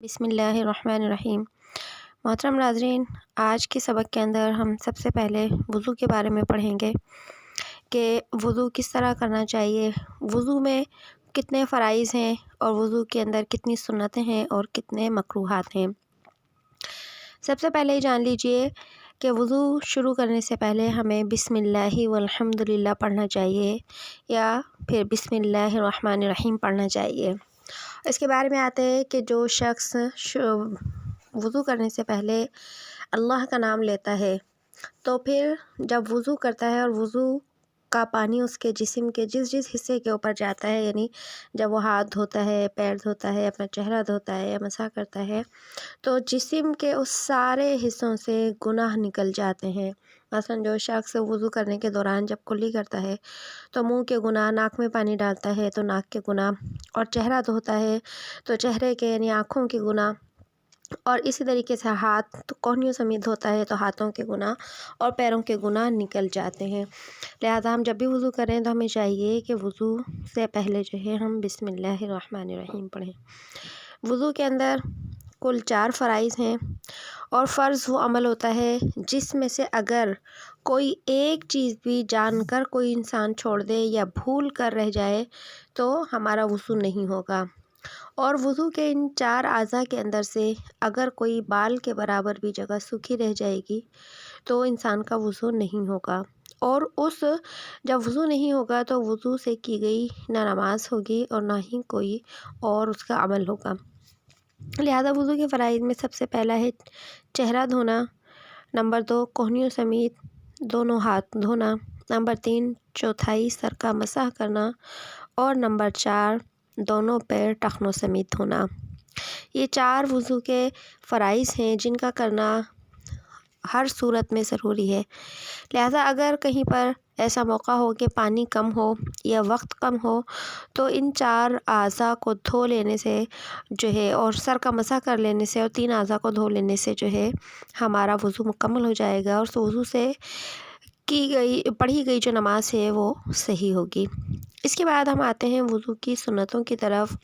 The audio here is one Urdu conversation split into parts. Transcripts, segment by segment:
بسم اللہ الرحمن الرحیم۔ محترم ناظرین، آج کے سبق کے اندر ہم سب سے پہلے وضو کے بارے میں پڑھیں گے کہ وضو کس طرح کرنا چاہیے، وضو میں کتنے فرائض ہیں اور وضو کے اندر کتنی سنتیں ہیں اور کتنے مکروہات ہیں۔ سب سے پہلے جان لیجئے کہ وضو شروع کرنے سے پہلے ہمیں بسم اللہ والحمد للہ پڑھنا چاہیے یا پھر بسم اللہ الرحمن الرحیم پڑھنا چاہیے۔ اس کے بارے میں آتے ہیں کہ جو شخص وضو کرنے سے پہلے اللہ کا نام لیتا ہے تو پھر جب وضو کرتا ہے اور وضو کا پانی اس کے جسم کے جس حصے کے اوپر جاتا ہے، یعنی جب وہ ہاتھ دھوتا ہے، پیر دھوتا ہے، اپنا چہرہ دھوتا ہے یا مسح کرتا ہے تو جسم کے اس سارے حصوں سے گناہ نکل جاتے ہیں۔ مثلا جو شخص وضو کرنے کے دوران جب کلی کرتا ہے تو منہ کے گناہ، ناک میں پانی ڈالتا ہے تو ناک کے گناہ، اور چہرہ دھوتا ہے تو چہرے کے یعنی آنکھوں کے گناہ، اور اسی طریقے سے ہاتھ تو کوہنیوں سمیت دھوتا ہے تو ہاتھوں کے گناہ اور پیروں کے گناہ نکل جاتے ہیں۔ لہذا ہم جب بھی وضو کریں تو ہمیں چاہیے کہ وضو سے پہلے جو ہے ہم بسم اللہ الرحمن الرحیم پڑھیں۔ وضو کے اندر کل 4 فرائض ہیں، اور فرض وہ عمل ہوتا ہے جس میں سے اگر کوئی ایک چیز بھی جان کر کوئی انسان چھوڑ دے یا بھول کر رہ جائے تو ہمارا وضو نہیں ہوگا، اور وضو کے ان 4 اعضاء کے اندر سے اگر کوئی بال کے برابر بھی جگہ سوکھی رہ جائے گی تو انسان کا وضو نہیں ہوگا، اور جب وضو نہیں ہوگا تو وضو سے کی گئی نہ نماز ہوگی اور نہ ہی کوئی اور اس کا عمل ہوگا۔ لہذا وضو کے فرائض میں سب سے پہلا ہے چہرہ دھونا، نمبر 2 کوہنیوں سمیت دونوں ہاتھ دھونا، نمبر 3 چوتھائی سر کا مسح کرنا، اور نمبر 4 دونوں پیر ٹخنوں سمیت دھونا۔ یہ 4 وضو کے فرائض ہیں جن کا کرنا ہر صورت میں ضروری ہے۔ لہذا اگر کہیں پر ایسا موقع ہو کہ پانی کم ہو یا وقت کم ہو تو ان 4 اعضاء کو دھو لینے سے جو ہے، اور سر کا مسح کر لینے سے، اور 3 اعضاء کو دھو لینے سے جو ہے ہمارا وضو مکمل ہو جائے گا، اور اس وضو سے پڑھی گئی جو نماز ہے وہ صحیح ہوگی۔ اس کے بعد ہم آتے ہیں وضو کی سنتوں کی طرف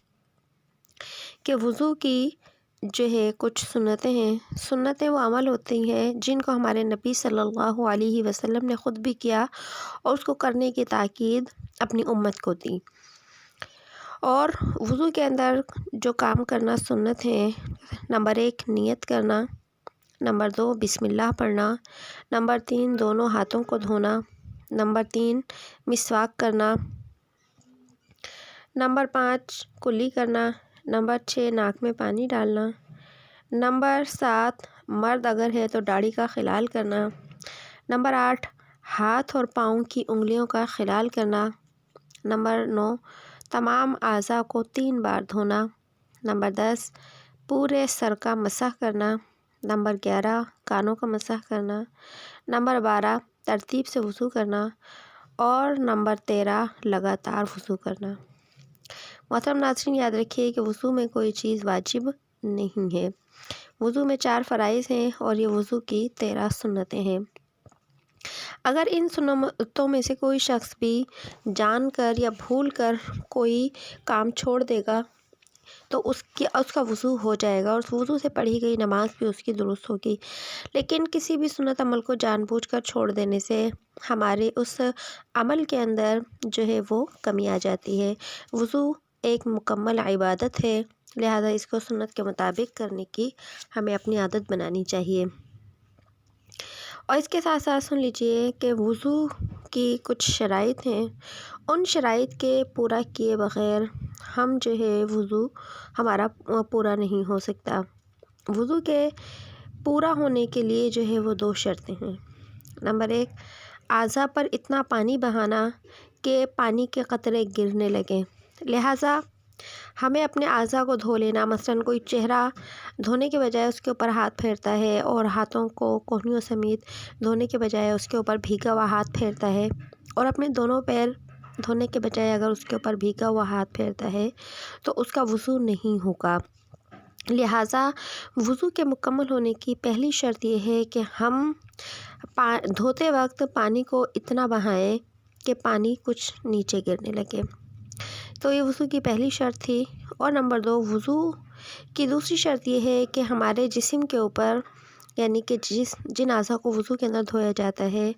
کہ وضو کی جو ہے کچھ سنتیں ہیں۔ سنتیں وہ عمل ہوتی ہیں جن کو ہمارے نبی صلی اللہ علیہ وسلم نے خود بھی کیا اور اس کو کرنے کی تاکید اپنی امت کو دی۔ اور وضو کے اندر جو کام کرنا سنت ہیں، نمبر 1 نیت کرنا، نمبر 2 بسم اللہ پڑھنا، نمبر 3 دونوں ہاتھوں کو دھونا، نمبر 3 مسواک کرنا، نمبر 5 کلی کرنا، نمبر 6 ناک میں پانی ڈالنا، نمبر 7 مرد اگر ہے تو داڑھی کا خلال کرنا، نمبر 8 ہاتھ اور پاؤں کی انگلیوں کا خلال کرنا، نمبر 9 تمام اعضاء کو 3 بار دھونا، نمبر 10 پورے سر کا مسح کرنا، نمبر 11 کانوں کا مسح کرنا، نمبر 12 ترتیب سے وضو کرنا، اور نمبر 13 لگاتار وضو کرنا۔ محترم ناظرین، یاد رکھیے کہ وضو میں کوئی چیز واجب نہیں ہے۔ وضو میں 4 فرائض ہیں اور یہ وضو کی 13 سنتیں ہیں۔ اگر ان سنتوں میں سے کوئی شخص بھی جان کر یا بھول کر کوئی کام چھوڑ دے گا تو اس کا وضو ہو جائے گا، اور اس وضو سے پڑھی گئی نماز بھی اس کی درست ہوگی۔ لیکن کسی بھی سنت عمل کو جان بوجھ کر چھوڑ دینے سے ہمارے اس عمل کے اندر جو ہے وہ کمی آ جاتی ہے۔ وضو ایک مکمل عبادت ہے، لہذا اس کو سنت کے مطابق کرنے کی ہمیں اپنی عادت بنانی چاہیے۔ اور اس کے ساتھ ساتھ سن لیجئے کہ وضو کی کچھ شرائط ہیں، ان شرائط کے پورا کیے بغیر ہم جو ہے وضو ہمارا پورا نہیں ہو سکتا۔ وضو کے پورا ہونے کے لیے جو ہے وہ 2 شرطیں ہیں۔ نمبر 1 اعضاء پر اتنا پانی بہانا کہ پانی کے قطرے گرنے لگیں۔ لہٰذا ہمیں اپنے اعضاء کو دھو لینا، مثلاً کوئی چہرہ دھونے کے بجائے اس کے اوپر ہاتھ پھیرتا ہے، اور ہاتھوں کو کوہنیوں سمیت دھونے کے بجائے اس کے اوپر بھیگا ہوا ہاتھ پھیرتا ہے، اور اپنے دونوں پیر دھونے کے بجائے اگر اس کے اوپر بھیگا ہوا ہاتھ پھیرتا ہے تو اس کا وضو نہیں ہوگا۔ لہٰذا وضو کے مکمل ہونے کی پہلی شرط یہ ہے کہ ہم دھوتے وقت پانی کو اتنا بہائیں کہ پانی کچھ نیچے گرنے لگے، تو یہ وضو کی پہلی شرط تھی۔ اور نمبر 2 وضو کی دوسری شرط یہ ہے کہ ہمارے جسم کے اوپر یعنی کہ جن اعضاء کو وضو کے اندر دھویا جاتا ہے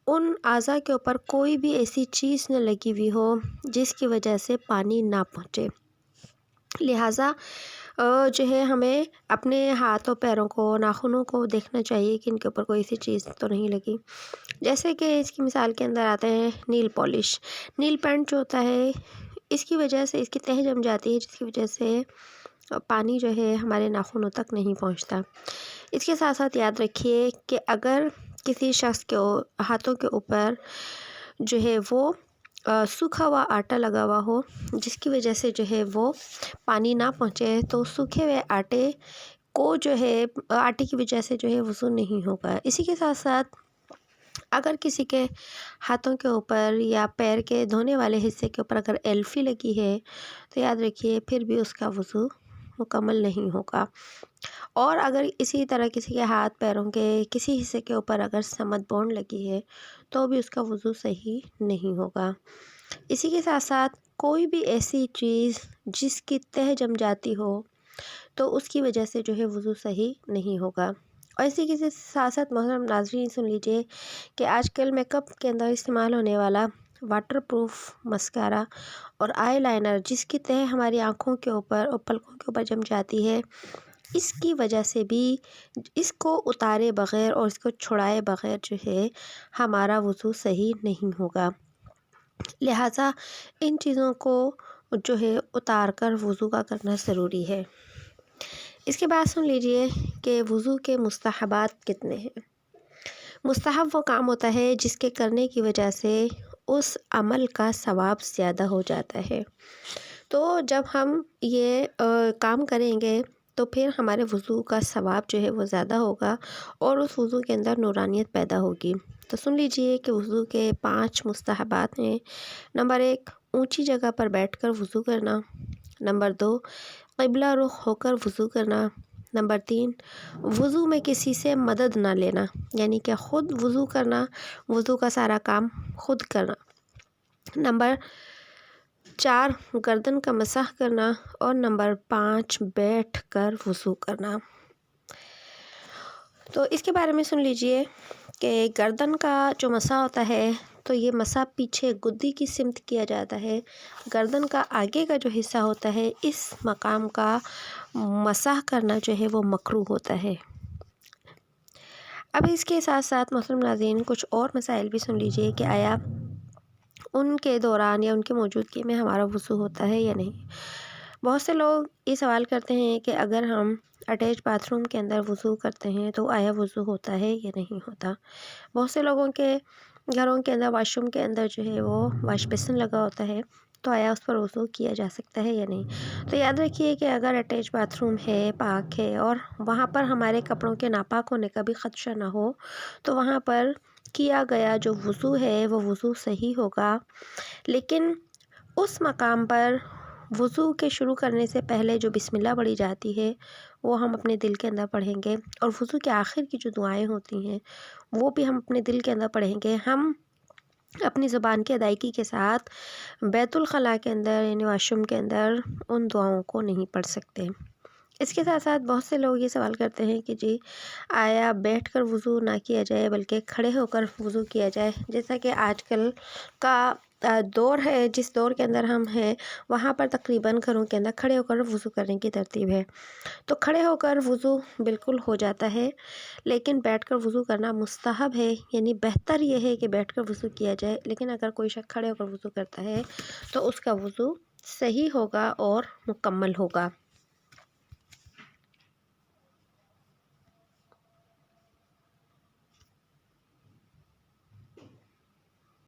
ان اعضاء کے اوپر کوئی بھی ایسی چیز نہ لگی ہوئی ہو جس کی وجہ سے پانی نہ پہنچے۔ لہٰذا جو ہے ہمیں اپنے ہاتھوں پیروں کو ناخنوں کو دیکھنا چاہیے کہ ان کے اوپر کوئی ایسی چیز تو نہیں لگی۔ جیسے کہ اس کی مثال کے اندر آتا ہے نیل پالش، نیل پینٹ جو ہوتا ہے اس کی وجہ سے اس کی تہ جم جاتی ہے جس کی وجہ سے پانی جو ہے ہمارے ناخنوں تک نہیں پہنچتا۔ اس کے ساتھ ساتھ یاد رکھیے کہ اگر کسی شخص کے ہاتھوں کے اوپر جو ہے وہ سوکھا ہوا آٹا لگا ہوا ہو جس کی وجہ سے جو ہے وہ پانی نہ پہنچے تو سوکھے ہوئے آٹے کو جو ہے آٹے کی وجہ سے جو ہے وضو نہیں ہوگا۔ اسی کے ساتھ ساتھ اگر کسی کے ہاتھوں کے اوپر یا پیر کے دھونے والے حصے کے اوپر اگر ایلفی لگی ہے تو یاد رکھیے پھر بھی اس کا وضو مکمل نہیں ہوگا۔ اور اگر اسی طرح کسی کے ہاتھ پیروں کے کسی حصے کے اوپر اگر سمت بون لگی ہے تو بھی اس کا وضو صحیح نہیں ہوگا۔ اسی کے ساتھ ساتھ کوئی بھی ایسی چیز جس کی تہ جم جاتی ہو تو اس کی وجہ سے جو ہے وضو صحیح نہیں ہوگا۔ اور اسی کے ساتھ ساتھ محترم ناظرین سن لیجئے کہ آج کل میک اپ کے اندر استعمال ہونے والا واٹر پروف مسکارا اور آئی لائنر جس کی تہ ہماری آنکھوں کے اوپر اور پلکوں کے اوپر جم جاتی ہے اس کی وجہ سے بھی اس کو اتارے بغیر اور اس کو چھڑائے بغیر جو ہے ہمارا وضو صحیح نہیں ہوگا۔ لہٰذا ان چیزوں کو جو ہے اتار کر وضو کا کرنا ضروری ہے۔ اس کے بعد سن لیجئے کہ وضو کے مستحبات کتنے ہیں۔ مستحب وہ کام ہوتا ہے جس کے کرنے کی وجہ سے اس عمل کا ثواب زیادہ ہو جاتا ہے۔ تو جب ہم یہ کام کریں گے تو پھر ہمارے وضو کا ثواب جو ہے وہ زیادہ ہوگا اور اس وضو کے اندر نورانیت پیدا ہوگی۔ تو سن لیجئے کہ وضو کے 5 مستحبات ہیں۔ نمبر 1 اونچی جگہ پر بیٹھ کر وضو کرنا۔ نمبر 2 قبلہ رخ ہو کر وضو کرنا۔ نمبر 3 وضو میں کسی سے مدد نہ لینا یعنی کہ خود وضو کرنا، وضو کا سارا کام خود کرنا۔ نمبر 4 گردن کا مسح کرنا اور نمبر 5 بیٹھ کر وضو کرنا۔ تو اس کے بارے میں سن لیجئے کہ گردن کا جو مسح ہوتا ہے تو یہ مسح پیچھے گدی کی سمت کیا جاتا ہے۔ گردن کا آگے کا جو حصہ ہوتا ہے اس مقام کا مسح کرنا جو ہے وہ مکروہ ہوتا ہے۔ اب اس کے ساتھ ساتھ محترم ناظرین کچھ اور مسائل بھی سن لیجئے کہ آیا ان کے دوران یا ان کی موجودگی میں ہمارا وضو ہوتا ہے یا نہیں۔ بہت سے لوگ یہ سوال کرتے ہیں کہ اگر ہم اٹیچ باتھ روم کے اندر وضو کرتے ہیں تو آیا وضو ہوتا ہے یا نہیں ہوتا۔ بہت سے لوگوں کے گھروں کے اندر واش روم کے اندر جو ہے وہ واش بیسن لگا ہوتا ہے تو آیا اس پر وضو کیا جا سکتا ہے یا نہیں۔ تو یاد رکھیے کہ اگر اٹیچ باتھ روم ہے، پاک ہے اور وہاں پر ہمارے کپڑوں کے ناپاک ہونے کا بھی خدشہ نہ ہو تو وہاں پر کیا گیا جو وضو ہے وہ وضو صحیح ہوگا۔ لیکن اس مقام پر وضو کے شروع کرنے سے پہلے جو بسم اللہ پڑھی جاتی ہے وہ ہم اپنے دل کے اندر پڑھیں گے اور وضو کے آخر کی جو دعائیں ہوتی ہیں وہ بھی ہم اپنے دل کے اندر پڑھیں گے۔ ہم اپنی زبان کی ادائیگی کے ساتھ بیت الخلاء کے اندر یعنی واش روم کے اندر ان دعاؤں کو نہیں پڑھ سکتے۔ اس کے ساتھ ساتھ بہت سے لوگ یہ سوال کرتے ہیں کہ جی آیا بیٹھ کر وضو نہ کیا جائے بلکہ کھڑے ہو کر وضو کیا جائے، جیسا کہ آج کل کا دور ہے جس دور کے اندر ہم ہیں وہاں پر تقریباً گھروں کے اندر کھڑے ہو کر وضو کرنے کی ترتیب ہے۔ تو کھڑے ہو کر وضو بالکل ہو جاتا ہے لیکن بیٹھ کر وضو کرنا مستحب ہے، یعنی بہتر یہ ہے کہ بیٹھ کر وضو کیا جائے، لیکن اگر کوئی شخص کھڑے ہو کر وضو کرتا ہے تو اس کا وضو صحیح ہوگا اور مکمل ہوگا۔